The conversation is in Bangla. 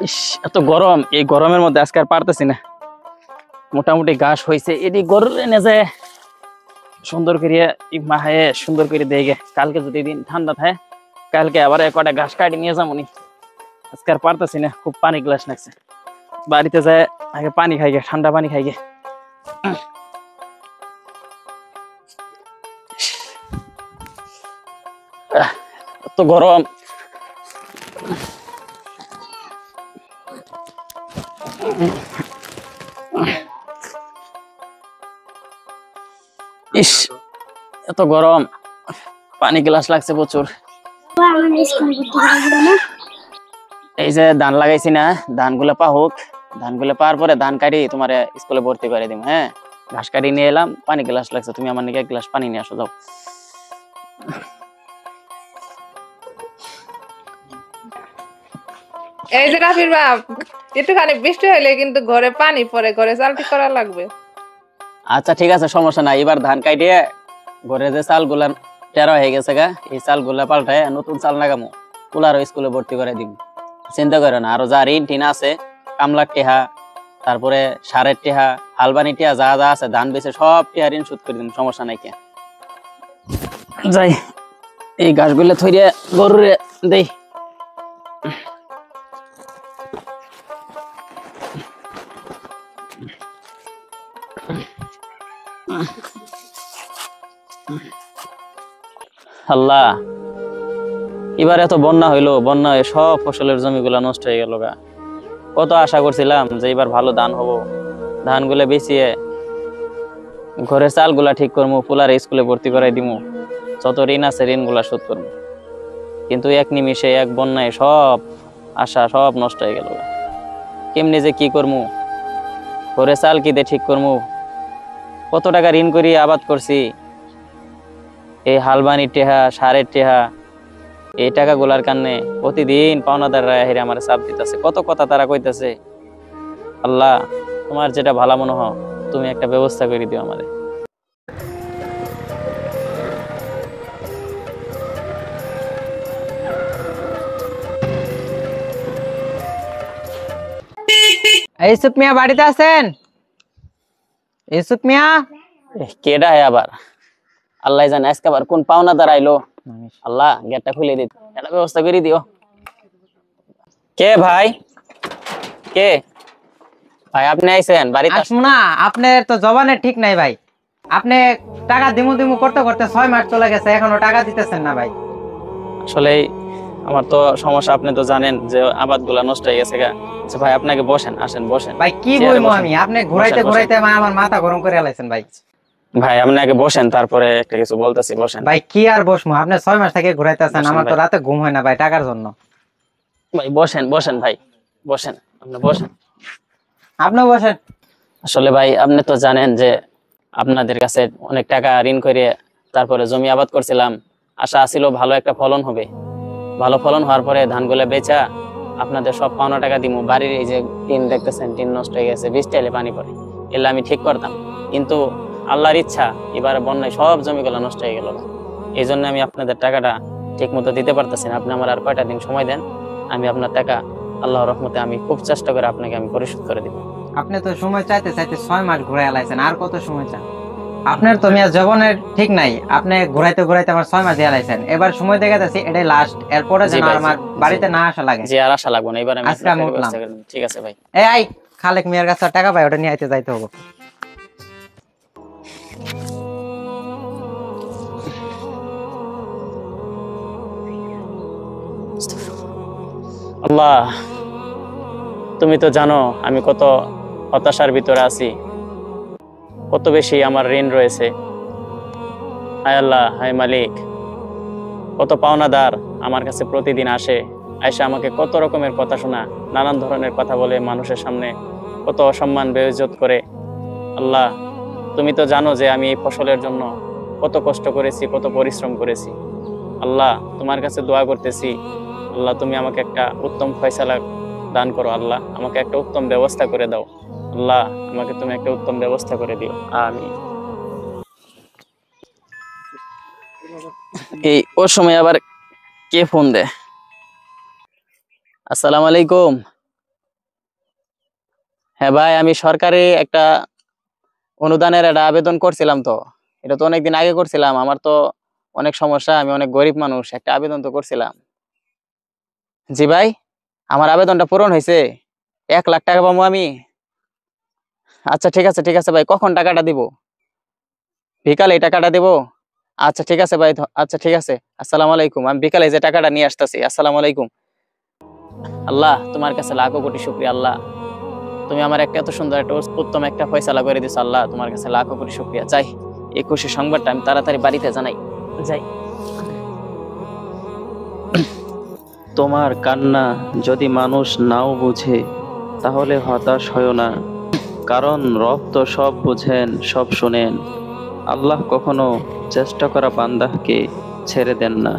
ইস, এত গরম, এই গরমের মধ্যে আজকে আর পারতেছি না। মোটামুটি ঘাস হয়েছে, এটি গরুর এনে যায় সুন্দর করিয়া মাহায়ে সুন্দর করে দিয়ে গে। কালকে যদি দিন ঠান্ডা থাকে কালকে আবার কটা ঘাস কাটি নিয়ে যাবো নি। আজকে আর পারতেছি না, খুব পানি গ্লাস লাগছে। বাড়িতে যায় আগে পানি খাই গে, ঠান্ডা পানি খাই গে। এত গরম, ইস এত গরম, পানি গ্লাস লাগছে প্রচুর। এই যে ধান লাগাইছি না, ধানগুলো পাহুক, ধানগুলো পাওয়ার পরে ধান কাটি তোমার স্কুলে ভর্তি করে দিব। হ্যাঁ, ঘাস কাটি নিয়ে এলাম, পানি গ্লাস লাগছে, তুমি আমার নিকে এক গ্লাস পানি নিয়ে আসো, যাও। এই যে রাফির বাপ, একটুখানি বৃষ্টি হইলে কিন্তু ঘরে পানি পড়ে, ঘরে চাল ঠিক করা লাগবে। আচ্ছা ঠিক আছে, সমস্যা নাই। এবার ধান কাটিয়ে ঘরে যে চাল গুলা টেরা হয়ে গেছে গা, এই চাল গুলা পাল্টায় নতুন চাল লাগামো, কুলার স্কুলে ভর্তি করে দিব। চিন্তা করো না। আরো যা ঋণ টিন আছে, কামলার টেহা, তারপরে সারের টেহা, হালবানি টেহা, যা যা আছে ধান বেচে সব টেহা ঋণ শোধ করে দিব, সমস্যা নাই। কে যাই, এই ঘাসগুলো থইয়ে গরুরে দেই। আল্লাহ, এবার এত বন্যা হইলো, বন্যা হয়ে সব ফসলের জমিগুলা নষ্ট হয়ে গেল গা। কত আশা করছিলাম যে এবার ভালো ধান হবো, ধানগুলা বেচিয়ে ঘরের চালগুলা ঠিক করবো, পোলার স্কুলে ভর্তি করাই দিমু, যত ঋণ আছে ঋণগুলা শোধ করবো। কিন্তু এক নিমিষে এক বন্যায় সব আশা সব নষ্ট হয়ে গেল। কেমনি যে কি করবো, ঘরে চাল কি দিয়ে ঠিক করবো? কত টাকা ঋণ করি আবাদ করছি, এই হালবানির টেহা, সারের টেহা, এই টাকাগুলার কারণে প্রতিদিন পাওনাদাররা হেরে আমার চাপ দিতেছে, কত কথা তারা কইতেছে। আল্লাহ, তোমার যেটা ভালো মনে হয় তুমি একটা ব্যবস্থা করে দিও আমাদের। ইউসুফ মিয়া বাড়িতে আছেন? ইউসুফ মিয়া, কেডা হে আবার? আল্লাহ জানে আজকে আবার কোন পাওনাদার আইলো। আল্লাহ, গেটটা খুলে দিত, একটা ব্যবস্থা করে দিও। কে ভাই? কে ভাই? আপনি আইছেন বাড়িতে? আসবো না, আপনার তো জবানের ঠিক নাই ভাই। আপনি টাকা দিমু দিমু করতে করতে 6 মাস চলে গেছে, এখনো টাকা দিতেছেন না ভাই। আসলে আমার তো সমস্যা, আপনি তো জানেন যে আবাদ গুলা নষ্ট হয়ে গেছে গা। আচ্ছা ভাই, আপনাকে বসেন, আসেন বসেন। ভাই কি বলবো আমি, আপনি ঘুরাইতে ঘুরাইতে আমার মাথা গরম করে আলাইছেন ভাই। ভাই আপনি আগে বসেন, তারপরে একটা কিছু বলতেছি, বসেন। ভাই কি আর বসমু, আপনি 6 মাস থেকে ঘুরাইতেছেন, আমার তো রাতে ঘুম হয় না ভাই টাকার জন্য। ভাই বসেন, বসেন ভাই, বসেন, আপনি বসেন। আপনি বসেন। আসলে ভাই আপনি তো জানেন যে আপনাদের কাছে অনেক টাকা ঋণ করে তারপরে জমি আবাদ করছিলাম, আশা ছিল ভালো একটা ফলন হবে। ভালো ফলন হওয়ার পরে ধানগুলো বেচা আপনাদের সব পাওনা টাকা দিমু। বাড়ির এই যে টিন দেখতেছেন, টিন নষ্ট হয়ে গেছে, বৃষ্টি এলে পানি পড়ে, এলে আমি ঠিক করতাম। কিন্তু আল্লাহর ইচ্ছা এবার বন্যায় সব জমিগুলো নষ্ট হয়ে গেল। এই জন্য আমি আপনাদের টাকাটা ঠিক মতো দিতে পারতেছি না। আপনি আমার আর কয়টা দিন সময় দেন, আমি আপনার টাকা আল্লাহর রহমতে আমি খুব চেষ্টা করে আপনাকে আমি পরিশোধ করে দিব। আপনি তো সময় চাইতে চাইতে 6 মাস ঘুরাই আলাইছেন, আর কত সময় চান? আপনার তো মিয়া জবনের ঠিক নাই, আপনি ঘুরাইতে ঘুরাইতে আমার 6 মাস দিয়ে আলাইছেন। এবার সময় দেখে যাচ্ছি এটাই লাস্ট, এরপরে যেন আমার বাড়িতে না আসা লাগে। জি, আর আশা লাগবে না, এবার আমি ঠিক আছে ভাই। এই আই খালেক মিয়ার কাছে টাকা পাই, ওটা নিয়ে আইতে যাইতে হবে। আল্লাহ, তুমি তো জানো আমি কত হতাশার ভিতরে আছি, কত বেশি আমার ঋণ রয়েছে। হায় আল্লাহ, হায় মালিক, কত পাওনাদার আমার কাছে প্রতিদিন আসে, আয়সা আমাকে কত রকমের কথা শোনা, নানান ধরনের কথা বলে, মানুষের সামনে কত অসম্মান বেইজ্জত করে। আল্লাহ, তুমি তো জানো যে আমি এই ফসলের জন্য কত কষ্ট করেছি, কত পরিশ্রম করেছি। আল্লাহ, তোমার কাছে দোয়া করতেছি, আল্লাহ তুমি আমাকে একটা উত্তম ফয়সালা দান করো। আল্লাহ, আমাকে একটা উত্তম ব্যবস্থা করে দাও। আল্লাহ, আমাকে তুমি একটা উত্তম ব্যবস্থা করে দিও। আমিন। এই ওর সময় আবার কে ফোন দেয়? আসসালামু আলাইকুম। হ্যাঁ ভাই, আমি সরকারি একটা অনুদানের একটা আবেদন করছিলাম। তো এটা তো অনেকদিন আগে করছিলাম। আমার তো অনেক সমস্যা, আমি অনেক গরিব মানুষ, একটা আবেদন তো করছিলাম। জি ভাই, আমার আবেদনটা পূরণ হয়েছে। 1 লাখ টাকা পাবো আমি? আচ্ছা ঠিক আছে, ঠিক আছে ভাই, কখন টাকাটা দিব? বিকালে এই টাকাটা দিব? আচ্ছা ঠিক আছে ভাই, আচ্ছা ঠিক আছে। আসসালামু আলাইকুম, আমি বিকালে যে টাকাটা নিয়ে আসতেছি। আসসালামু আলাইকুম। আল্লাহ, তোমার কাছে লাখো কোটি শুকরিয়া। আল্লাহ, তুমি আমার একটা এত সুন্দর একটা উত্তম একটা ফয়সালা করে দিছো। আল্লাহ, তোমার কাছে লাখো কোটি শুকরিয়া। যাই, এই খুশি সংবাদটা আমি তাড়াতাড়ি বাড়িতে জানাই। যাই। তোমার কান্না যদি মানুষ নাও বুঝে, তাহলে হতাশ হয় না, কারণ রব তো সব বুঝেন, সব শুনেন। আল্লাহ কখনো চেষ্টা করা বান্দাকে ছেড়ে দেন না।